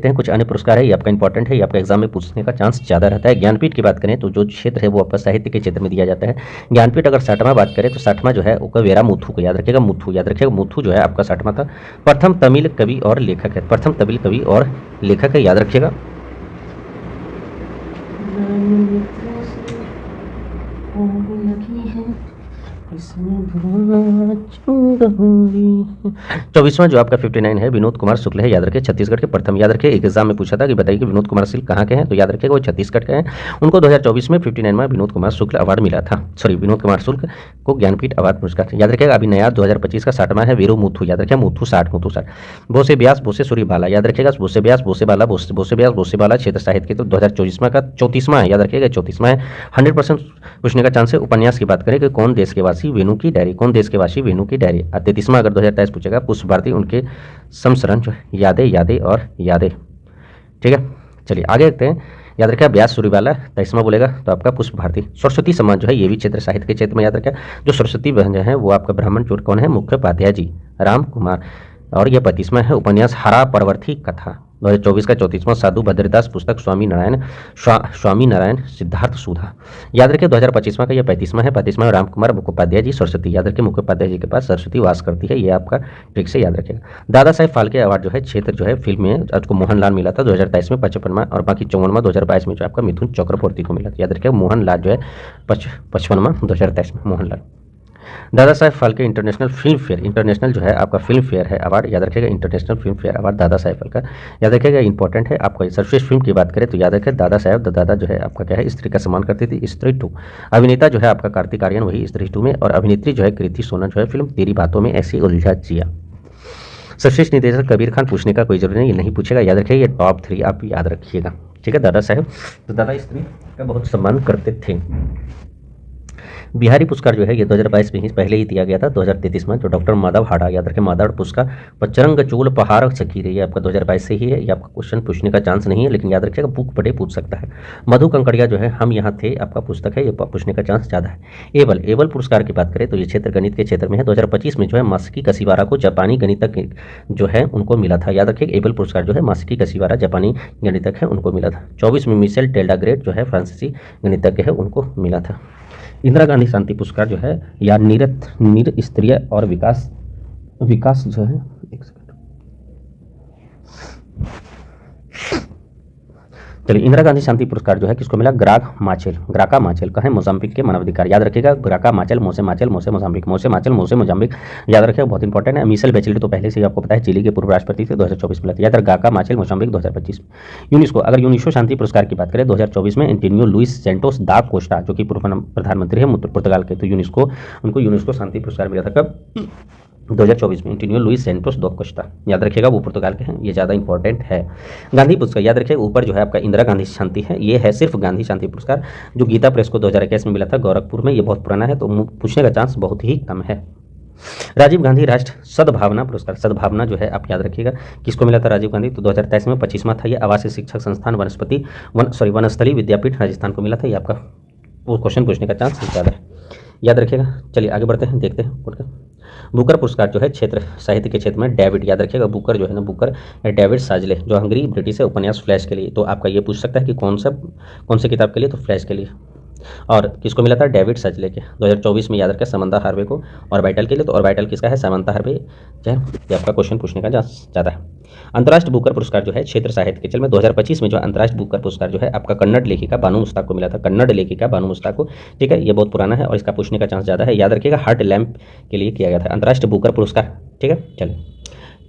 हैं कुछ अन्य पुरस्कार है, ये आपका इंपॉर्टेंट है, ये आपका एग्जाम में पूछने का चांस ज़्यादा रहता है। ज्ञानपीठ की बात करें तो जो क्षेत्र है वो आपका साहित्य के क्षेत्र में दिया जाता है। ज्ञानपीठ अगर 60वां बात करें तो 60वां जो है वो वेरा मुथु को याद रखिएगा, मुथु याद रखिएगा, मुथु जो है आपका 60वां था। प्रथम तमिल कवि और लेखक है, प्रथम तमिल कवि और लेखक है, याद रखिएगा। चौबीसवां जो आपका 59 है विनोद कुमार शुक्ल है, याद रखिए, छत्तीसगढ़ के प्रथम। याद रखिए एक एग्जाम में पूछा था कि बताइए कि विनोद कुमार शुक्ल कहाँ के हैं, तो याद रखिएगा वो छत्तीसगढ़ के हैं। उनको 2024 में 59वां विनोद कुमार शुक्ल अवार्ड मिला था, सॉरी विनोद कुमार शुक्ल को ज्ञानपीठ अवार्ड पुरस्कार। याद रखिएगा अभी नया 2025 का 60वां है वीरू मुथु, याद रखिए मुथु 60, मुथु 60। बोसे व्यास बोसे सूर्यबाला, याद रखिएगा बोसे व्यास बोसे बाला, बोसे व्यास बोसे बाला क्षेत्र साहित्य के तो 2024 का 34वां है, याद रखिएगा 34वां है। 100% पूछने का चांस है। उपन्यास की बात करें कि कौन देश के वासी वेणु की डायरी, कौन देश के वासी वेणु की डायरी। 33वां अगर 2023 पूछेगा पुष्प भारती, उनके समसरण जो है यादें यादें और यादें, ठीक है। चलिए आगे देखते हैं। याद रखिए व्यास सूर्यबाला, 23वां बोलेगा तो आपका पुष्प भारती। सरस्वती सम्मान जो है ये भी क्षेत्र साहित्य के क्षेत्र में, याद रखिए जो सरस्वती बहन जो है वो आपका ब्राह्मण चोर कौन है, मुखोपाध्याय जी राम कुमार। और यह 35वां है उपन्यास हरा परवर्थी कथा, 2024 का 34वां साधु भद्रदास पुस्तक स्वामी नारायण सिद्धार्थ सुधा। याद रखिए 2025वां का यह 35वां है, 35वां राम कुमार मुखोपाध्याय जी सरस्वती। याद रखिए मुखोपाध्याय जी के पास सरस्वती वास करती है, ये आपका ट्रिक से याद रखिएगा। दादा साहेब फाल्के अवार्ड जो है क्षेत्र जो है फिल्म में आपको मोहनलाल मिला था 2023 में 55वां, और बाकी 54वां 2022 में जो आपका मिथुन चक्रवर्ती को मिला था। याद रखिए मोहनलाल जो है 55वां 2023 में Mohanlal. Dadasaheb Phalke international film fair, international जो है आपका फिल्म फेयर है अवार्ड, याद रखिएगा international film fair award Dada Saheb Phalke, याद रखिएगा इंपॉर्टेंट है। आपका सर्वश्रेष्ठ फिल्म की बात करें तो याद रखिए दादा साहेब दादा जो है आपका क्या है स्त्री का सम्मान करती थी, स्त्री 2। अभिनेता जो है आपका कार्तिक आर्यन, वही स्त्री 2 में, और अभिनेत्री जो है कृति सोना जो है फिल्म तेरी बातों में ऐसी उलझा जिया। सर्वश्रेष्ठ निर्देशक कबीर खान, पूछने का कोई जरूरी नहीं, ये नहीं पूछेगा, याद रखिए ये टॉप 3 आप याद रखिएगा, ठीक है। दादा साहेब तो दादा स्त्री का बहुत सम्मान करते थे। बिहारी पुरस्कार जो है ये 2022 में ही पहले ही दिया गया था 2033 में, जो डॉक्टर माधव हाड़ा, याद रखें माधव पुरस्कार पचरंग चूल पहाड़ सखी रही है आपका 2022 से ही है, ये आपका क्वेश्चन पूछने का चांस नहीं है, लेकिन याद रखिएगा बुक पढ़े पूछ सकता है। मधु कंकड़िया जो है हम यहाँ थे आपका पुस्तक है, ये पूछने का चांस ज़्यादा है। एबल पुरस्कार की बात करें तो ये क्षेत्र गणित के क्षेत्र में है, 2025 में जो है मासिकी कसीवारा को जापानी गणितज्ञ जो है उनको मिला था। याद रखिए एबल पुरस्कार जो है मासिकी कसीवारा जापानी गणितज्ञ है उनको मिला था। 24 में मिशेल टेल्डाग्रेट जो है फ्रांसीसी गणितज्ञ है उनको मिला था। इंदिरा गांधी शांति पुरस्कार जो है या निरस्तरीय और विकास जो है, एक सेकंड, चलिए इंदिरा गांधी शांति पुरस्कार जो है किसको मिला, ग्राका माचेल का है मोजाम्बिक के मानवाधिकार। याद रखिएगा ग्राका माचेल मोसे मोजाम्बिक, मोसे मोजाम्बिक, याद रखिएगा बहुत इंपॉर्टेंट है। मिशेल बेचेलेट तो पहले से ही आपको पता है चिली के पूर्व राष्ट्रपति थे, 2024 मिला था। याद ग्राका माचेल मोजाम्बिक 2025 में। यूनेस्को, अगर यूनेस्को शांति पुरस्कार की बात करें 2024 में एंटोनियो लुइस सेंटोस दा कोस्टा जो कि पूर्व प्रधानमंत्री है पुर्तगाल के, तो उनको यूनेस्को शांति पुरस्कार मिला था कब, 2024 में एंटोनियो लुइस सेंटोस दो कोस्टा। याद रखिएगा वो पुर्तगाल के हैं, ये ज़्यादा इंपॉर्टेंट है। गांधी पुरस्कार याद रखिएगा ऊपर जो है आपका इंदिरा गांधी शांति है, ये है सिर्फ गांधी शांति पुरस्कार जो गीता प्रेस को 2021 में मिला था गोरखपुर में, ये बहुत पुराना है तो पूछने का चांस बहुत ही कम है। राजीव गांधी राष्ट्र सद्भावना पुरस्कार, सद्भावना जो है आप याद रखिएगा किसको मिला था, राजीव गांधी, तो 2023 में 25वां था। ये आवासीय शिक्षक संस्थान वनस्थली विद्यापीठ राजस्थान को मिला था, ये आपका क्वेश्चन पूछने का चांस ज़्यादा है, याद रखिएगा। चलिए आगे बढ़ते हैं, देखते हैं। बुकर पुरस्कार जो है क्षेत्र साहित्य के क्षेत्र में डेविड, याद रखिएगा बुकर जो है ना, बुकर डेविड साजले जो हंगरी ब्रिटिश है, उपन्यास फ्लैश के लिए, तो आपका ये पूछ सकता है कि कौन से किताब के लिए, तो फ्लैश के लिए। और किसको मिला था, डेविड सजले के 2024 में, याद रखें समंता हार्वे को। ऑर्बिटल के लिए तो ऑर्बिटल किसका है, समंता हार्वे जो है, ये आपका क्वेश्चन पूछने का ज़्यादा है। अंतर्राष्ट्रीय बुकर पुरस्कार जो है क्षेत्र साहित्य के क्षेत्र में 2025 में जो अंतर्राष्ट्रीय बुकर पुरस्कार जो है आपका कन्नड़ लेखिका बानू मुस्ताक को मिला था, कन्नड़ लेखिका बानू मुस्ताक को, ठीक है, ये बहुत पुराना है और इसका पूछने का चांस ज़्यादा है। याद रखिएगा हार्ट लैम्प के लिए किया गया था अंतर्राष्ट्रीय बुकर पुरस्कार, ठीक है। चलिए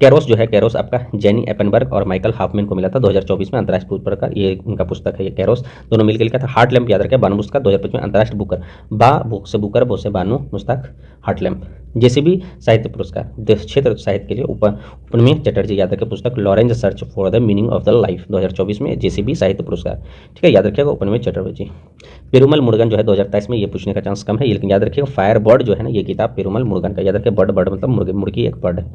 कैरोस जो है, कैरोस आपका जेनी एपनबर्ग और माइकल हाफमैन को मिला था 2024 में अंतर्राष्ट्रीय पुरस्कार, ये उनका पुस्तक है, ये कैरोस दोनों मिलकर लिखा था। हार्ट लैम्प याद रखें बानू मुस्ताक 2025 में अंतर्राष्ट्रीय बुकर, बा बुक से बुकर बो से बानू मुस्ताक हार्ट लैम्प। जेसीबी साहित्य पुरस्कार क्षेत्र साहित्य के लिए उपनमी चटर्जी, याद रखें पुस्तक Lorenz search for the meaning of the life 2024 में जेसीबी साहित्य पुरस्कार, ठीक है, याद रखिएगा उपनमी चटर्जी। पेरुमल मुरुगन जो है 2023 में, ये पूछने का चांस कम है, लेकिन याद रखिएगा फायर बर्ड जो है ना, ये किताब पेरुमल मुरुगन का, याद रखिए बर्ड मतलब मुर्गी एक बर्ड है।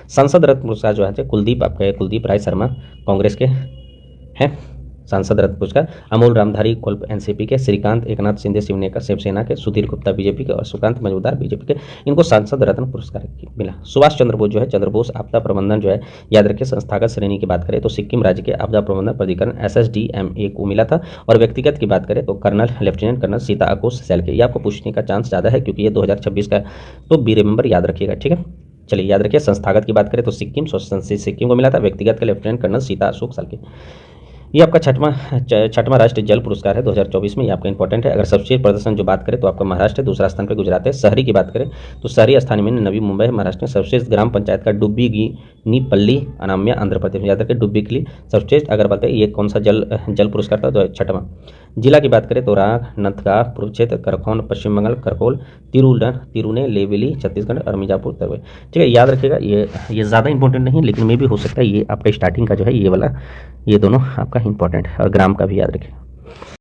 संसद रत्न पुरस्कार जो है कुलदीप आपका, कुलदीप राय शर्मा कांग्रेस के हैं, सांसद रत्न पुरस्कार। अमोल रामधारी कोल्प एनसीपी के, श्रीकांत एकनाथ शिंदे शिवसेना के, सुधीर गुप्ता बीजेपी के और सुकांत मजूमदार बीजेपी के, इनको सांसद रत्न पुरस्कार मिला। सुभाष चंद्र बोस जो है चंद्र बोस आपदा प्रबंधन जो है याद रखिए संस्थागत श्रेणी की बात करें तो सिक्किम राज्य के आपदा प्रबंधन प्राधिकरण SSDMA को मिला था। और व्यक्तिगत की बात करें तो कर्नल लेफ्टिनेंट कर्नल सीता आकोश सैल ये आपको पूछने का चांस ज़्यादा है क्योंकि ये 2026 का, तो बी रिमेंबर याद रखिएगा, ठीक है। चलिए याद रखिए संस्थागत की बात करें तो सिक्किम सिक्किम को मिला था, व्यक्तिगत का लेफ्टिनेंट कर्नल सीता अशोक साल के। ये आपका छठवां राष्ट्रीय जल पुरस्कार है 2024 में, ये आपका इंपॉर्टेंट है। अगर सर्वश्रेष्ठ प्रदर्शन जो बात करें तो आपका महाराष्ट्र है, दूसरा स्थान पर गुजरात है। शहरी की बात करें तो शहरी स्थान में नवी मुंबई महाराष्ट्र में, सर्वश्रेष्ठ ग्राम पंचायत का डुब्बीगिनीपल्ली अनाम्या आंध्र प्रदेश में, याद रखें डुब्बीगिली सर्वश्रेष्ठ। अगर बात करें ये कौन सा जल पुरस्कार था, तो छठवां। जिला की बात करें तो राजनांदगांव पूर्व क्षेत्र, करखौन पश्चिम बंगाल, करकोल तिरुनेलेवेली छत्तीसगढ़ और मिर्जापुर उत्तर प्रदेश, ठीक है। याद रखिएगा ये ज़्यादा इंपॉर्टेंट नहीं लेकिन मे भी हो सकता है ये आपका स्टार्टिंग का जो है ये वाला, ये दोनों आपका इंपॉर्टेंट है। और ग्राम का भी याद रखें।